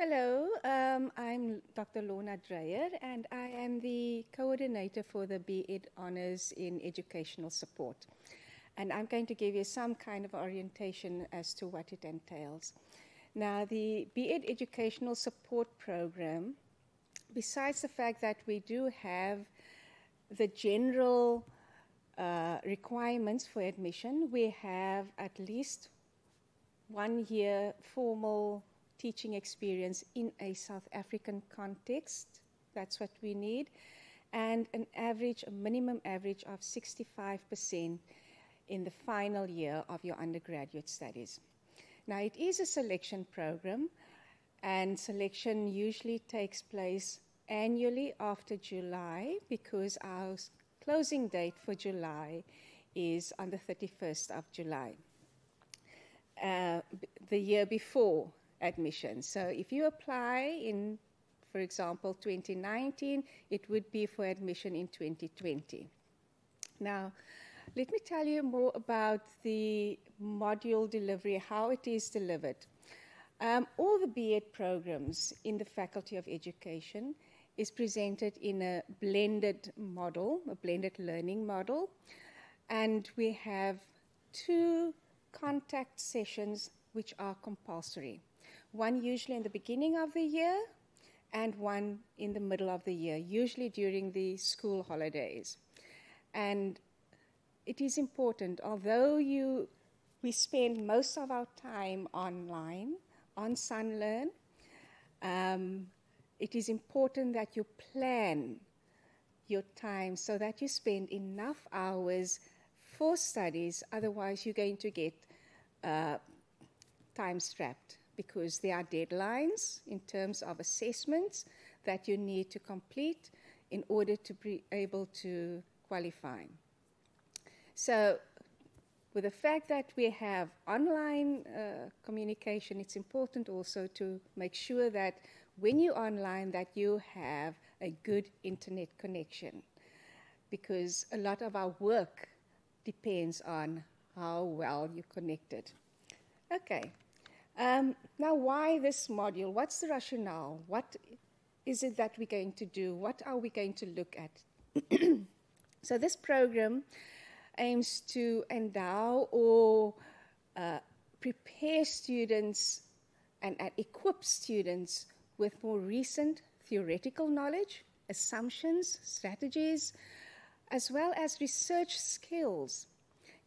Hello, I'm Dr. L Dreyer, and I am the coordinator for the BEdHons in educational support. And I'm going to give you some kind of orientation as to what it entails. Now, the BEd Educational Support Program, besides the fact that we do have the general requirements for admission, we have at least 1 year formal teaching experience in a South African context. That's what we need. And a minimum average of 65% in the final year of your undergraduate studies. Now, it is a selection program, and selection usually takes place annually after July, because our closing date for July is on the 31st of July, the year before admission. So if you apply in, for example, 2019, it would be for admission in 2020. Now, let me tell you more about the module delivery, how it is delivered. All the BEd programs in the Faculty of Education is presented in a blended model, a blended learning model, and we have 2 contact sessions which are compulsory. One usually in the beginning of the year and one in the middle of the year, usually during the school holidays. And it is important, although we spend most of our time online, on Sunlearn, it is important that you plan your time so that you spend enough hours for studies, otherwise you're going to get time strapped, because there are deadlines in terms of assessments that you need to complete in order to be able to qualify. So with the fact that we have online communication, it's important also to make sure that when you're online that you have a good internet connection, because a lot of our work depends on how well you're connected. Okay. Now, why this module? What's the rationale? What is it that we're going to do? What are we going to look at? So this program aims to endow or prepare students and equip students with more recent theoretical knowledge, assumptions, strategies, as well as research skills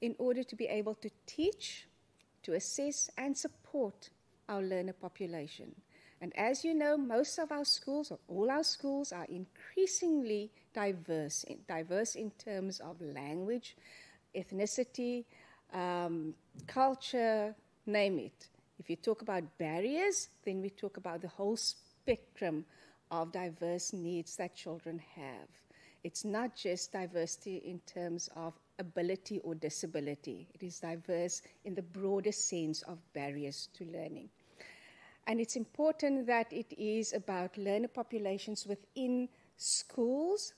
in order to be able to teach, to assess and support our learner population. And as you know, most of our schools, or all our schools, are increasingly diverse in terms of language, ethnicity, culture, name it. If you talk about barriers, then we talk about the whole spectrum of diverse needs that children have. It's not just diversity in terms of ability or disability. It is diverse in the broader sense of barriers to learning. And it's important that it is about learner populations within schools,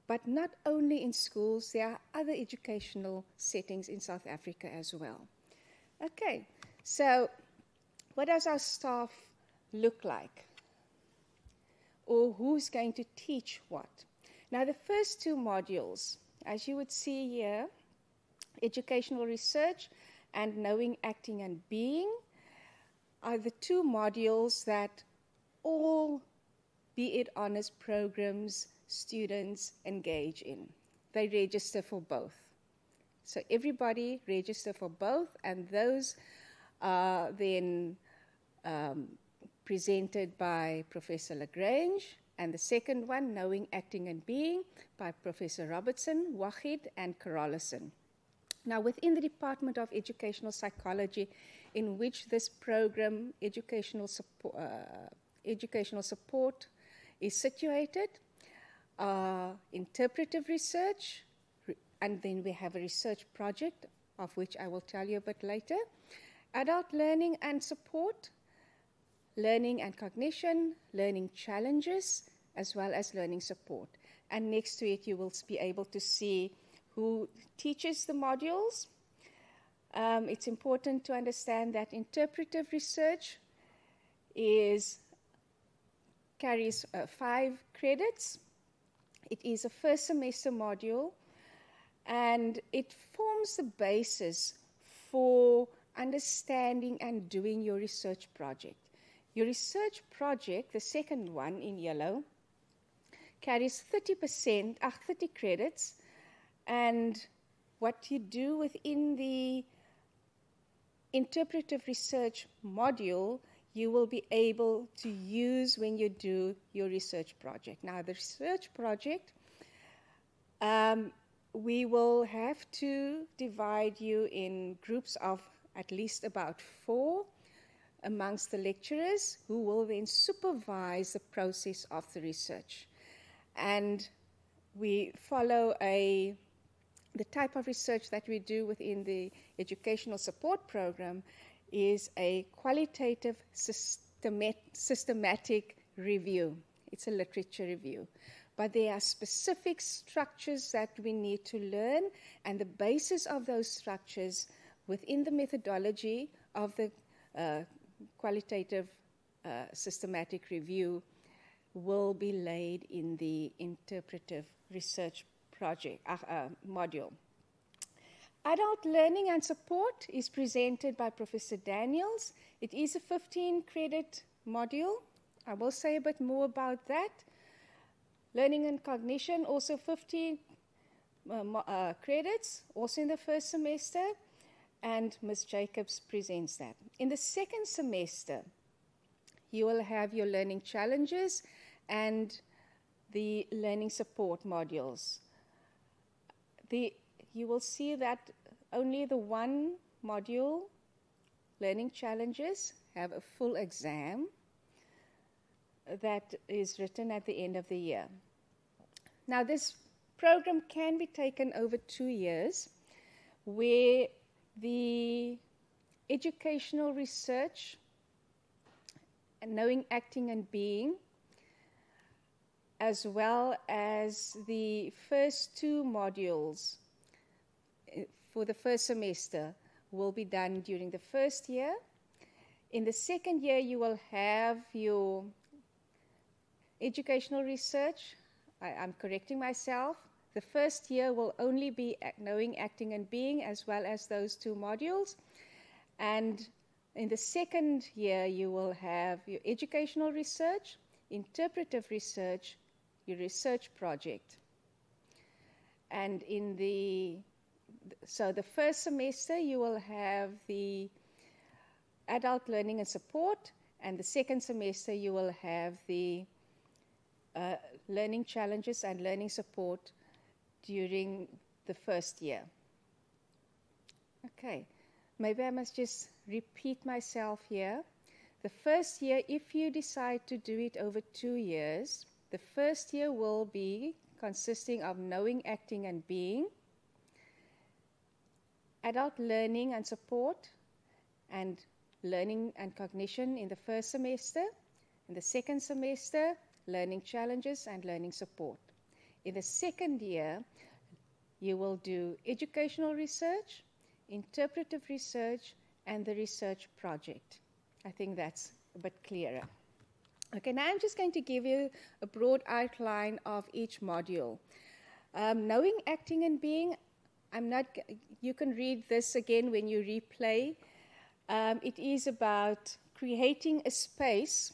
but not only in schools. There are other educational settings in South Africa as well. Okay, so what does our staff look like? Or who's going to teach what? Now, the first 2 modules, as you would see here, educational research and knowing, acting, and being, are the 2 modules that all BEdHons programs students engage in. They register for both. So everybody register for both, and those are then presented by Professor Lagrange, and the second one, Knowing, Acting and Being, by Professor Robertson, Wahid, and Carolison. Now, within the Department of Educational Psychology, in which this program, educational support, is situated, interpretive research, and then we have a research project, of which I will tell you a bit later, adult learning and support, learning and cognition, learning challenges, as well as learning support. And next to it, you will be able to see who teaches the modules. It's important to understand that interpretive research is carries 5 credits. It is a first semester module, and it forms the basis for understanding and doing your research project. Your research project, the second one in yellow, carries 30 credits, and what you do within the interpretive research module, you will be able to use when you do your research project. Now, the research project, we will have to divide you in groups of at least about 4 amongst the lecturers, who will then supervise the process of the research. And we follow the type of research that we do within the educational support program is a qualitative systematic review. It's a literature review. But there are specific structures that we need to learn, and the basis of those structures within the methodology of the qualitative systematic review will be laid in the interpretive research project module. Adult learning and support is presented by Professor Daniels. It is a 15-credit module. I will say a bit more about that. Learning and cognition, also 15 credits, also in the first semester, and Ms. Jacobs presents that. In the second semester, you will have your learning challenges and the learning support modules. You will see that only the one module, learning challenges, have a full exam that is written at the end of the year. Now, this program can be taken over 2 years, where the educational research and knowing, acting, and being, as well as the first 2 modules for the first semester, will be done during the first year. In the second year, you will have your educational research. I'm correcting myself. The first year will only be knowing, acting, and being, as well as those 2 modules. And in the second year, you will have your educational research, interpretive research, your research project. And so the first semester, you will have the adult learning and support, and the second semester, you will have the learning challenges and learning support during the first year. Okay, maybe I must just repeat myself here. The first year, if you decide to do it over 2 years, the first year will be consisting of knowing, acting, and being, adult learning and support, and learning and cognition in the first semester. In the second semester, learning challenges and learning support. In the second year, you will do educational research, interpretive research, and the research project. I think that's a bit clearer. Okay, now I'm just going to give you a broad outline of each module. Knowing, acting, and being, you can read this again when you replay. It is about creating a space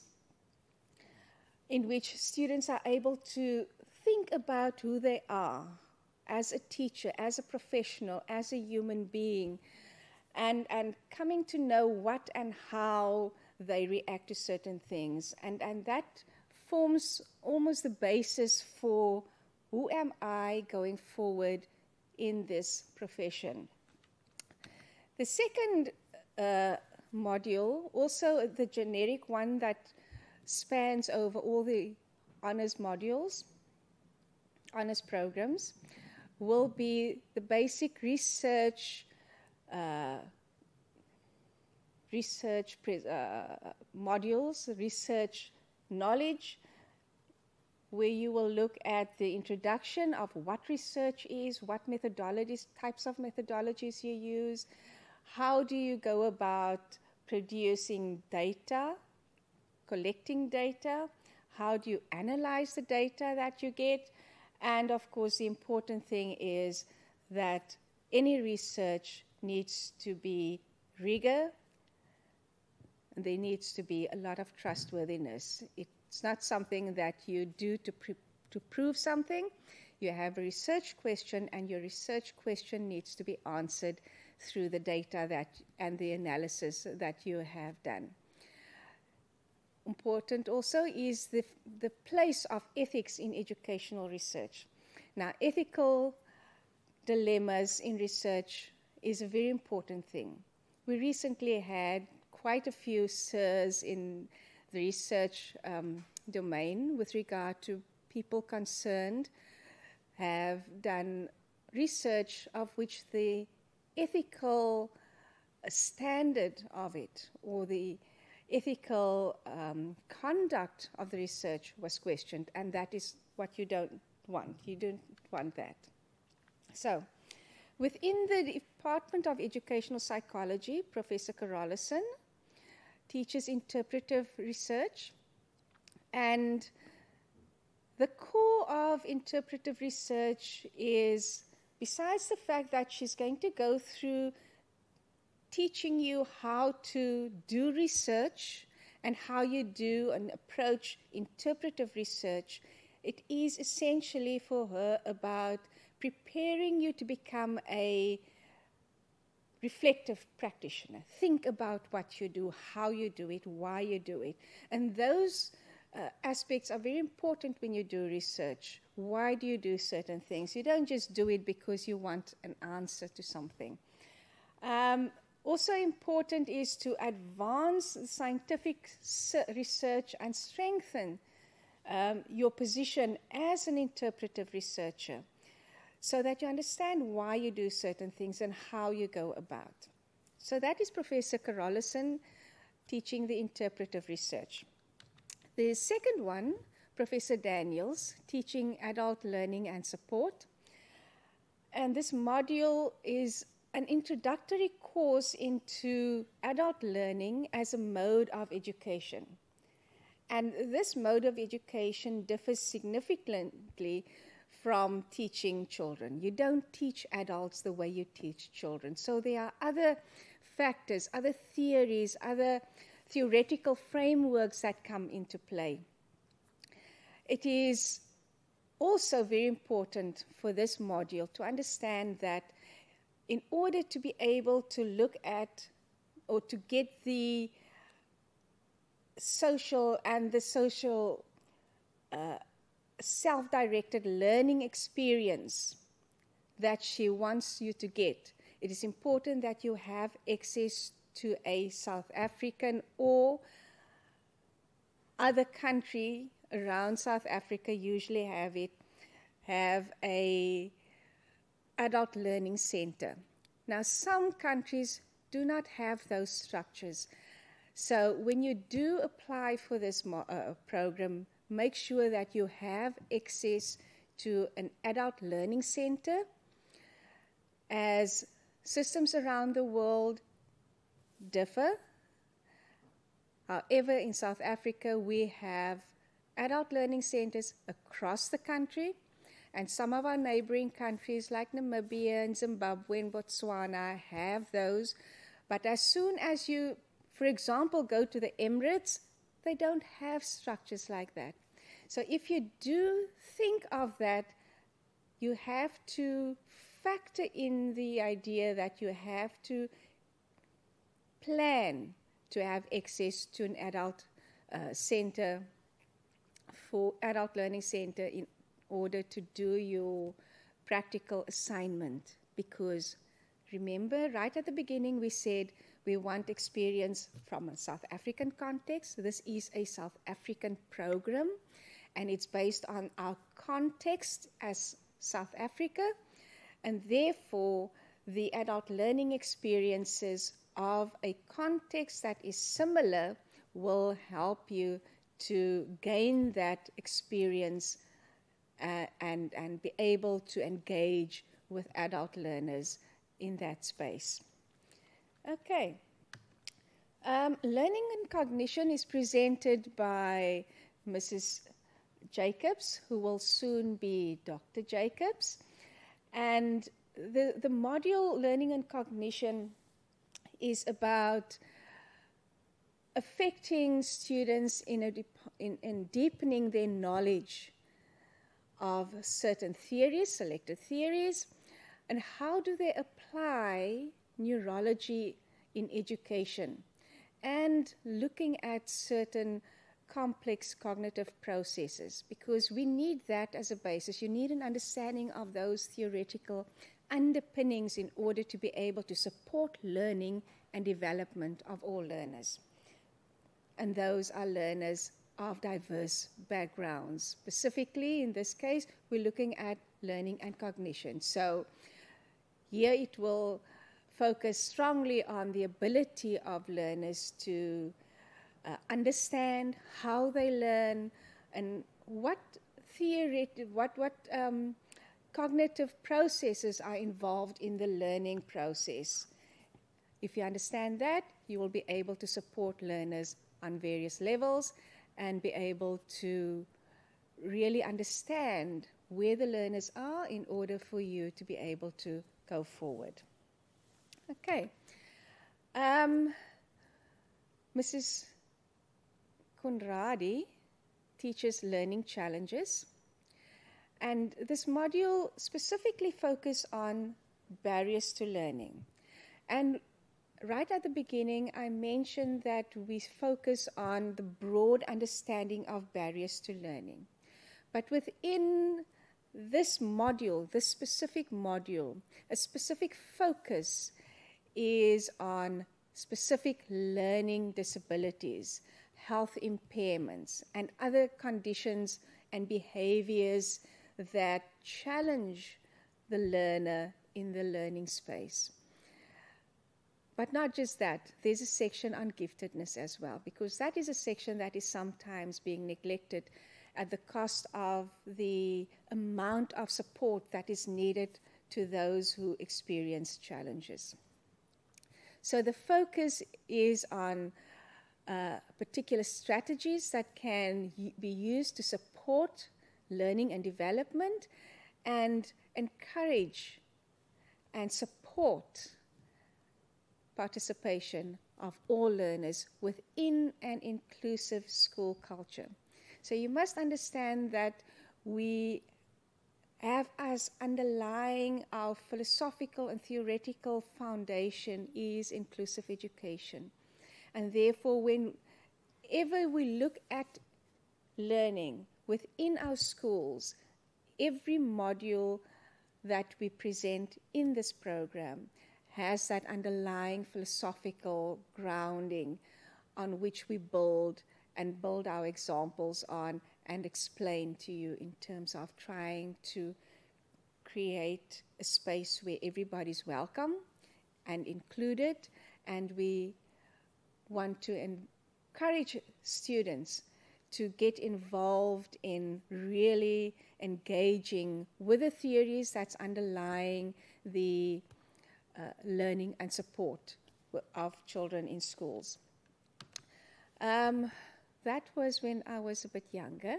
in which students are able to think about who they are as a teacher, as a professional, as a human being, and coming to know what and how they react to certain things. And that forms almost the basis for who am I going forward in this profession. The second module, also the generic one that spans over all the honors modules, honors programs, will be the basic research modules, research knowledge, where you will look at the introduction of what research is, what methodologies, types of methodologies you use, how do you go about producing data, collecting data, How do you analyze the data that you get? And of course, the important thing is that any research needs to be rigor, and there needs to be a lot of trustworthiness. It's not something that you do to prove something. You have a research question, and your research question needs to be answered through the data and the analysis that you have done. Important also is the place of ethics in educational research. Now, ethical dilemmas in research is a very important thing. We recently had quite a few SIRs in the research domain with regard to people concerned have done research of which the ethical standard of it or the ethical conduct of the research was questioned, and that is what you don't want. You don't want that. So, within the Department of Educational Psychology, Professor Carolison teaches interpretive research, and the core of interpretive research is, besides the fact that she's going to go through teaching you how to do research and how you do and approach interpretive research, it is essentially for her about preparing you to become a reflective practitioner. Think about what you do, how you do it, why you do it. And those aspects are very important when you do research. Why do you do certain things? You don't just do it because you want an answer to something. Also important is to advance scientific research and strengthen your position as an interpretive researcher so that you understand why you do certain things and how you go about. So that is Professor Carolison teaching the interpretive research. The second one, Professor Daniels, teaching adult learning and support. And this module is an introductory course into adult learning as a mode of education. And this mode of education differs significantly from teaching children. You don't teach adults the way you teach children. So there are other factors, other theories, other theoretical frameworks that come into play. It is also very important for this module to understand that in order to be able to look at or to get the social self-directed learning experience that she wants you to get, it is important that you have access to a South African or other country around South Africa usually have a adult learning center. Now, some countries do not have those structures. So when you do apply for this program, make sure that you have access to an adult learning center, as systems around the world differ. However, in South Africa, we have adult learning centers across the country, and some of our neighboring countries like Namibia and Zimbabwe and Botswana have those. But as soon as you, for example, go to the Emirates, they don't have structures like that. So if you do think of that, you have to factor in the idea that you have to plan to have access to an adult center, for adult learning center, in order to do your practical assignment. Because remember, right at the beginning we said we want experience from a South African context. This is a South African program, and it's based on our context as South Africa, and therefore the adult learning experiences of a context that is similar will help you to gain that experience and be able to engage with adult learners in that space. Okay. Learning and cognition is presented by Mrs. Jacobs, who will soon be Dr. Jacobs. And the module Learning and Cognition is about affecting students in deepening their knowledge of certain theories, selected theories, and how do they apply neurology in education, and looking at certain complex cognitive processes, because we need that as a basis. You need an understanding of those theoretical underpinnings in order to be able to support learning and development of all learners. And those are learners of diverse backgrounds. Specifically, in this case, we're looking at learning and cognition. So here it will focus strongly on the ability of learners to understand how they learn and what cognitive processes are involved in the learning process. If you understand that, you will be able to support learners on various levels and be able to really understand where the learners are in order for you to be able to go forward. Okay. Mrs. Conradi teaches learning challenges, and this module specifically focuses on barriers to learning. And right at the beginning, I mentioned that we focus on the broad understanding of barriers to learning. But within this module, this specific module, a specific focus is on specific learning disabilities, health impairments, and other conditions and behaviors that challenge the learner in the learning space. But not just that, there's a section on giftedness as well, because that is a section that is sometimes being neglected at the cost of the amount of support that is needed to those who experience challenges. So the focus is on particular strategies that can be used to support learning and development and encourage and support participation of all learners within an inclusive school culture. So you must understand that we have as underlying our philosophical and theoretical foundation is inclusive education. And therefore, whenever we look at learning within our schools, every module that we present in this program has that underlying philosophical grounding on which we build our examples on and explain to you in terms of trying to create a space where everybody's welcome and included, and we want to encourage students to get involved in really engaging with the theories that's underlying the learning and support of children in schools. That was when I was a bit younger.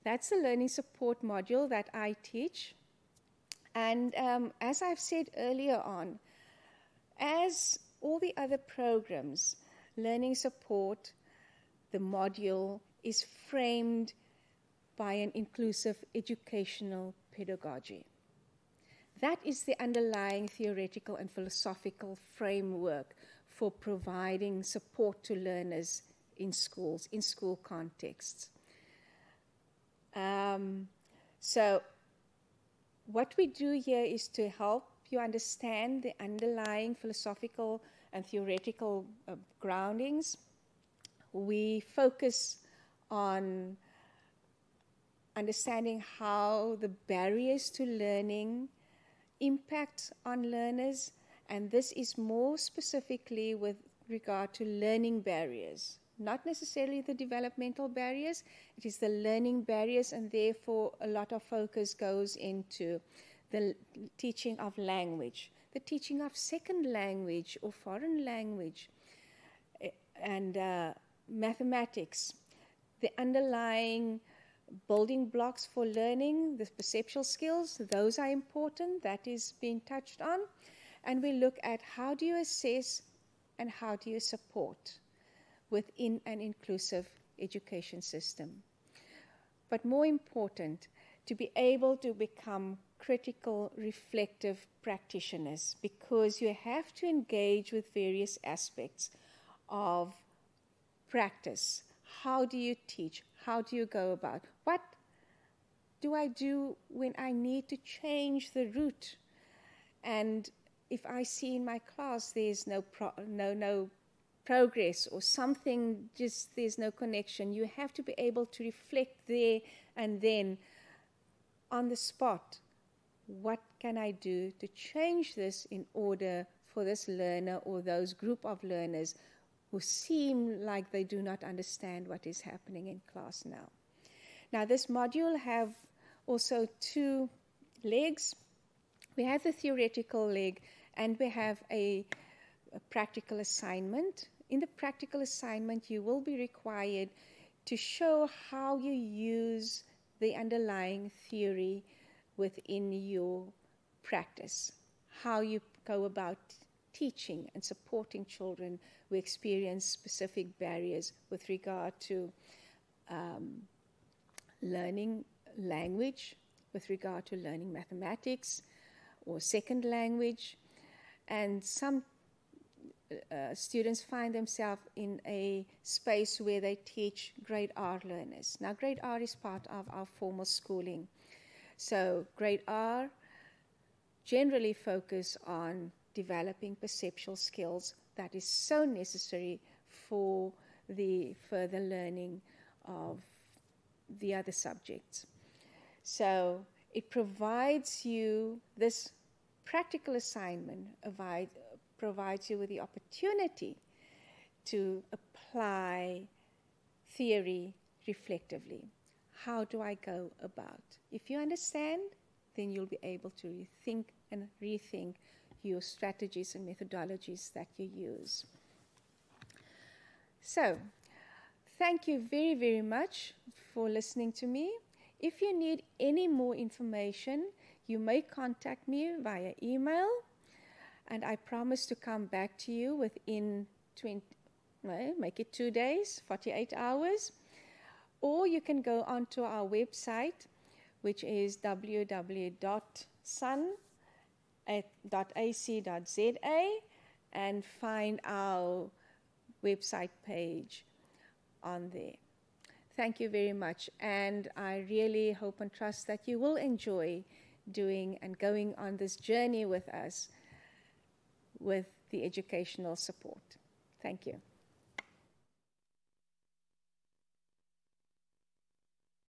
That's the learning support module that I teach. And as I've said earlier on, as all the other programs, learning support, the module is framed by an inclusive educational pedagogy. That is the underlying theoretical and philosophical framework for providing support to learners in schools, in school contexts. So what we do here is to help you understand the underlying philosophical and theoretical groundings. We focus on understanding how the barriers to learning impact on learners, and this is more specifically with regard to learning barriers, not necessarily the developmental barriers. It is the learning barriers, and therefore a lot of focus goes into the teaching of language, the teaching of second language or foreign language, and mathematics. the underlying building blocks for learning, the perceptual skills, those are important. That is being touched on. And we look at how do you assess and how do you support within an inclusive education system. But more important, to be able to become critical, reflective practitioners, because you have to engage with various aspects of practice. How do you teach? How do you go about? What do I do when I need to change the route? And if I see in my class there's no progress or something, just there's no connection, you have to be able to reflect there and then on the spot. What can I do to change this in order for this learner or those group of learners who seem like they do not understand what is happening in class now? Now, this module have also two legs. We have the theoretical leg and we have a practical assignment. In the practical assignment, you will be required to show how you use the underlying theory within your practice, how you go about teaching and supporting children who experience specific barriers with regard to learning language, with regard to learning mathematics or second language. And some students find themselves in a space where they teach grade R learners. Now, grade R is part of our formal schooling. So grade R generally focus on developing perceptual skills that is so necessary for the further learning of the other subjects. So it provides you, this practical assignment provides you with the opportunity to apply theory reflectively. How do I go about? If you understand, then you'll be able to think and rethink your strategies and methodologies that you use. So, thank you very, very much for listening to me. If you need any more information, you may contact me via email, and I promise to come back to you within 2 days, 48 hours. Or you can go onto our website, which is www.sun.ac.za, and find our website page on there. Thank you very much, and I really hope and trust that you will enjoy doing and going on this journey with us with the educational support. Thank you.